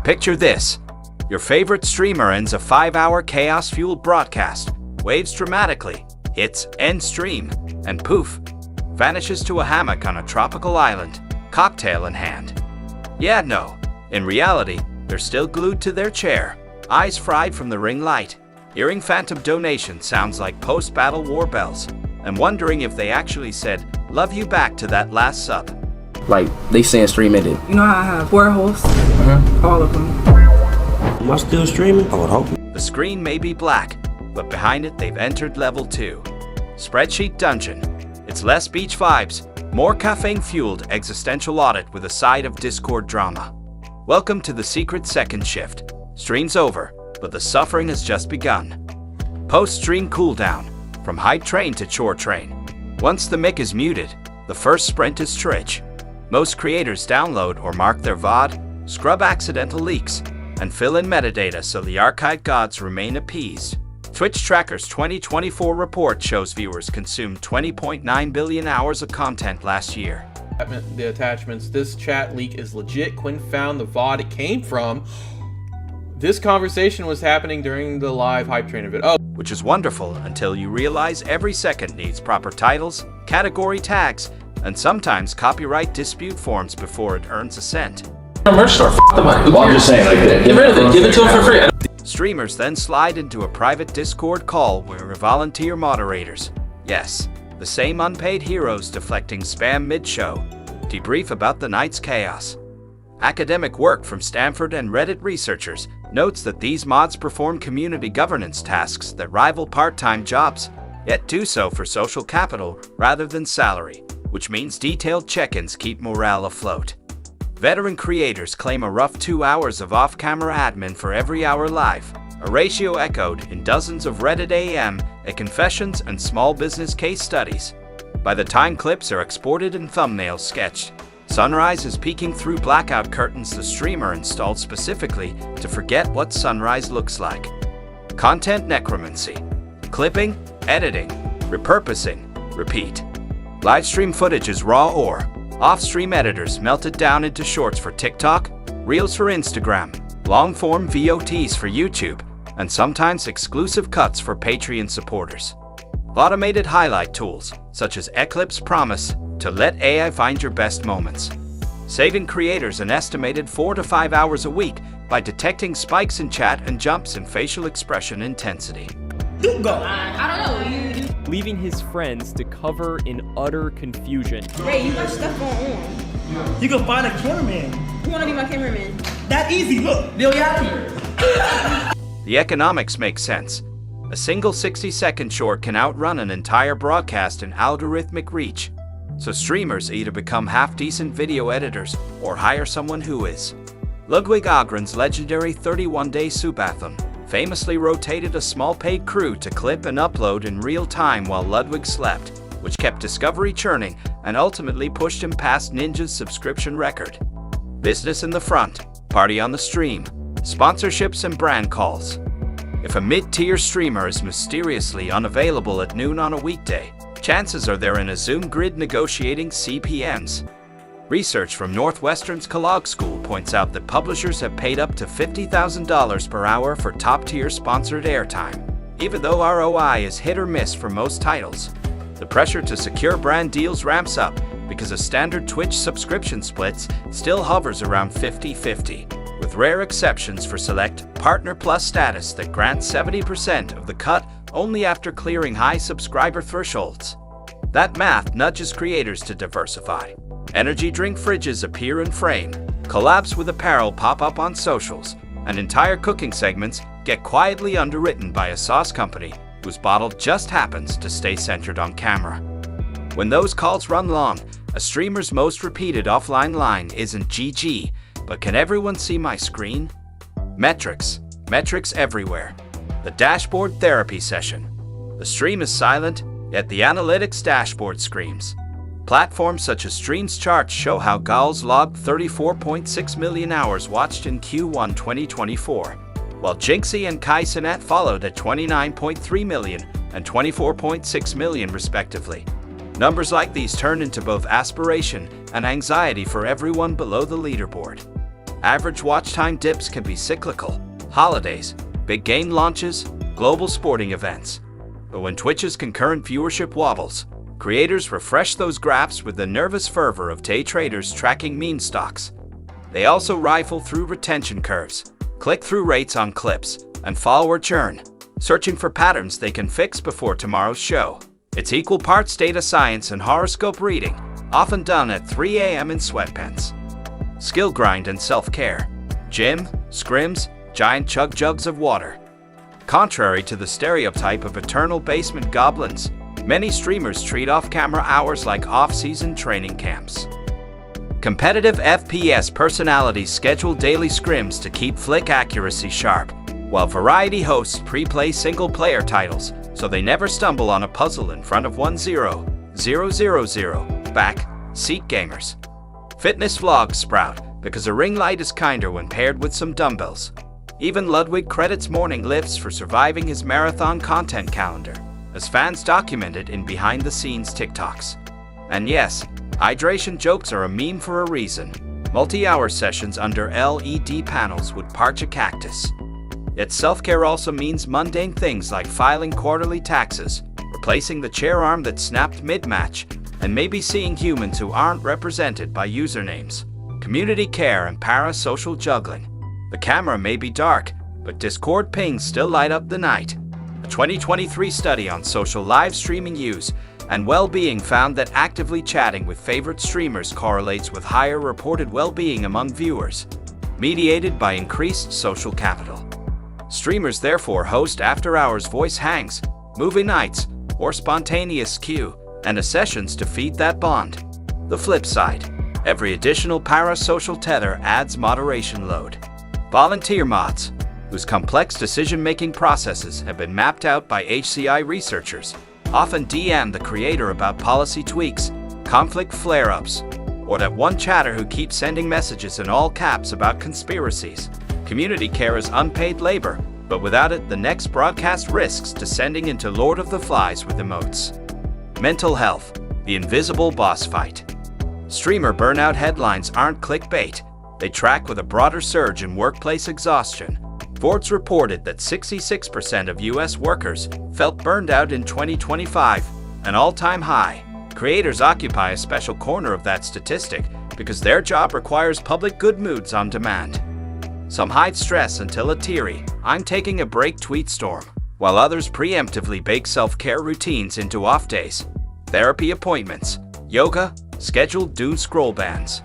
Picture this. Your favorite streamer ends a 5-hour chaos-fueled broadcast, waves dramatically, hits end stream, and poof, vanishes to a hammock on a tropical island, cocktail in hand. Yeah, no. In reality, they're still glued to their chair, eyes fried from the ring light, hearing phantom donation sounds like post-battle war bells, and wondering if they actually said, "Love you" back to that last sub. Like, they saying stream ended. You know how I have 4 hosts? All of them. Am I still streaming? I would hope. The screen may be black, but behind it they've entered level 2. Spreadsheet Dungeon. It's less beach vibes, more caffeine-fueled existential audit with a side of Discord drama. Welcome to the secret second shift. Stream's over, but the suffering has just begun. Post-stream cooldown, from hype train to chore train. Once the mic is muted, the first sprint is Twitch. Most creators download or mark their VOD, scrub accidental leaks, and fill in metadata so the archive gods remain appeased. Twitch Tracker's 2024 report shows viewers consumed 20.9 billion hours of content last year. The attachments. This chat leak is legit. Quinn found the VOD it came from. This conversation was happening during the live hype train event. Oh, which is wonderful until you realize every second needs proper titles, category tags, and sometimes copyright dispute forms before it earns a cent. Merch store, the money. Well, I'm just saying, like, Get rid of it. Give it to them for free. Streamers then slide into a private Discord call where volunteer moderators, yes, the same unpaid heroes deflecting spam mid-show, debrief about the night's chaos. Academic work from Stanford and Reddit researchers notes that these mods perform community governance tasks that rival part-time jobs, yet do so for social capital rather than salary, which means detailed check-ins keep morale afloat. Veteran creators claim a rough 2 hours of off-camera admin for every hour live, a ratio echoed in dozens of Reddit AM, confessions, and small business case studies. By the time clips are exported and thumbnails sketched, sunrise is peeking through blackout curtains the streamer installed specifically to forget what sunrise looks like. Content necromancy. Clipping, editing, repurposing, repeat. Livestream footage is raw or off-stream editors melt it down into shorts for TikTok, Reels for Instagram, long-form VOTs for YouTube, and sometimes exclusive cuts for Patreon supporters. Automated highlight tools, such as Eclipse promise to let AI find your best moments, saving creators an estimated 4 to 5 hours a week by detecting spikes in chat and jumps in facial expression intensity. You go. I don't know. Leaving his friends to cover in utter confusion. Ray, you got stuff going on. You can find a cameraman. You want to be my cameraman? That easy. Look, they'll get out here. The economics make sense. A single 60-second short can outrun an entire broadcast in algorithmic reach. So streamers either become half-decent video editors or hire someone who is. Ludwig Ahgren's legendary 31-day subathon famously rotated a small paid crew to clip and upload in real time while Ludwig slept, which kept Discovery churning and ultimately pushed him past Ninja's subscription record. Business in the front, party on the stream, sponsorships and brand calls. If a mid-tier streamer is mysteriously unavailable at noon on a weekday, chances are they're in a Zoom grid negotiating CPMs. Research from Northwestern's Kellogg School points out that publishers have paid up to $50,000 per hour for top-tier sponsored airtime. Even though ROI is hit or miss for most titles, the pressure to secure brand deals ramps up because a standard Twitch subscription splits still hovers around 50-50, with rare exceptions for select Partner Plus status that grants 70% of the cut only after clearing high subscriber thresholds. That math nudges creators to diversify. Energy drink fridges appear in frame, collabs with apparel pop up on socials, and entire cooking segments get quietly underwritten by a sauce company whose bottle just happens to stay centered on camera. When those calls run long, a streamer's most repeated offline line isn't GG, but can everyone see my screen? Metrics everywhere. The dashboard therapy session. The stream is silent, yet the analytics dashboard screams. Platforms such as Streams Charts show how Gauls logged 34.6 million hours watched in Q1 2024, while Jinxie and Kaisenet followed at 29.3 million and 24.6 million respectively. Numbers like these turn into both aspiration and anxiety for everyone below the leaderboard. Average watch time dips can be cyclical. Holidays, big game launches, global sporting events. But when Twitch's concurrent viewership wobbles, creators refresh those graphs with the nervous fervor of day traders tracking meme stocks. They also rifle through retention curves, click-through rates on clips, and follower churn, searching for patterns they can fix before tomorrow's show. It's equal parts data science and horoscope reading, often done at 3 a.m. in sweatpants. Skill grind and self-care. Gym, scrims, giant chug jugs of water. Contrary to the stereotype of eternal basement goblins, many streamers treat off-camera hours like off-season training camps. Competitive FPS personalities schedule daily scrims to keep flick accuracy sharp, while variety hosts pre-play single-player titles so they never stumble on a puzzle in front of 1-0-0-0-0 back seat gamers. Fitness vlogs sprout because a ring light is kinder when paired with some dumbbells. Even Ludwig credits morning lifts for surviving his marathon content calendar, as fans documented in behind-the-scenes TikToks. And yes, hydration jokes are a meme for a reason. Multi-hour sessions under LED panels would parch a cactus. Yet self-care also means mundane things like filing quarterly taxes, replacing the chair arm that snapped mid-match, and maybe seeing humans who aren't represented by usernames. Community care and parasocial juggling. The camera may be dark, but Discord pings still light up the night. A 2023 study on social live streaming use and well-being found that actively chatting with favorite streamers correlates with higher reported well-being among viewers, mediated by increased social capital. Streamers therefore host after-hours voice hangs, movie nights, or spontaneous Q and sessions to feed that bond. The flip side, every additional parasocial tether adds moderation load. Volunteer mods, whose complex decision-making processes have been mapped out by HCI researchers, often DM the creator about policy tweaks, conflict flare-ups, or that one chatter who keeps sending messages in all caps about conspiracies. Community care is unpaid labor, but without it, the next broadcast risks descending into Lord of the Flies with emotes. Mental health, the invisible boss fight. Streamer burnout headlines aren't clickbait. They track with a broader surge in workplace exhaustion. Forbes reported that 66% of U.S. workers felt burned out in 2025, an all-time high. Creators occupy a special corner of that statistic because their job requires public good moods on demand. Some hide stress until a teary, "I'm taking a break" tweet storm, while others preemptively bake self-care routines into off days. Therapy appointments, yoga, scheduled doom scroll bans.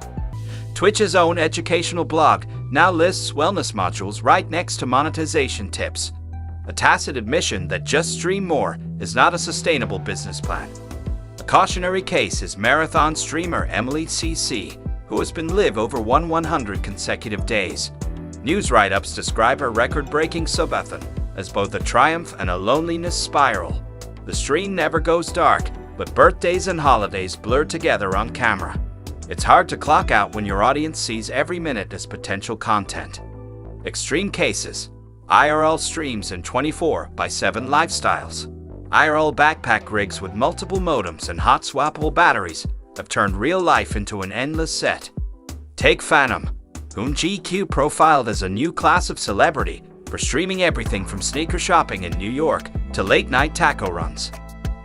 Twitch's own educational blog now lists wellness modules right next to monetization tips. A tacit admission that just stream more is not a sustainable business plan. A cautionary case is marathon streamer Emily CC, who has been live over 100 consecutive days. News write-ups describe her record-breaking subathon as both a triumph and a loneliness spiral. The stream never goes dark, but birthdays and holidays blur together on camera. It's hard to clock out when your audience sees every minute as potential content. Extreme cases. IRL streams in 24/7 lifestyles. IRL backpack rigs with multiple modems and hot swappable batteries have turned real life into an endless set. Take Phantom, whom GQ profiled as a new class of celebrity for streaming everything from sneaker shopping in New York to late-night taco runs.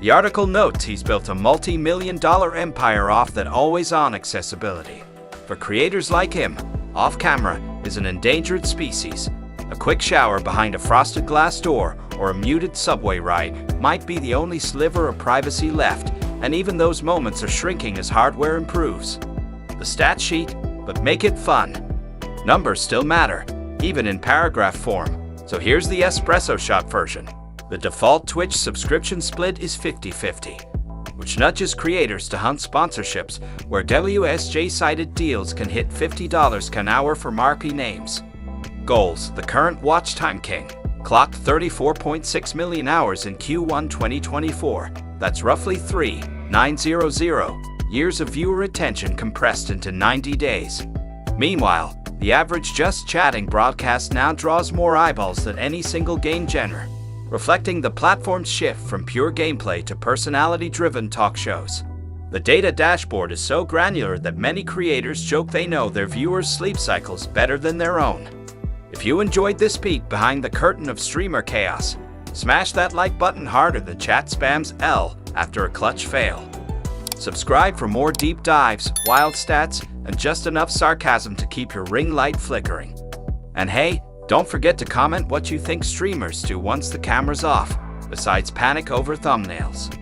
The article notes he's built a multi-million-dollar empire off that always-on accessibility. For creators like him, off-camera is an endangered species. A quick shower behind a frosted glass door or a muted subway ride might be the only sliver of privacy left, and even those moments are shrinking as hardware improves. The stat sheet, but make it fun. Numbers still matter, even in paragraph form, so here's the espresso shot version. The default Twitch subscription split is 50-50, which nudges creators to hunt sponsorships where WSJ-cited deals can hit $50 an hour for marquee names. Goals: the current watch time king clocked 34.6 million hours in Q1 2024. That's roughly 3,900 years of viewer attention compressed into 90 days. Meanwhile, the average just chatting broadcast now draws more eyeballs than any single game genre, reflecting the platform's shift from pure gameplay to personality-driven talk shows. The data dashboard is so granular that many creators joke they know their viewers' sleep cycles better than their own. If you enjoyed this peek behind the curtain of streamer chaos, smash that like button harder than chat spams L after a clutch fail. Subscribe for more deep dives, wild stats, and just enough sarcasm to keep your ring light flickering. And hey, don't forget to comment what you think streamers do once the camera's off, besides panic over thumbnails.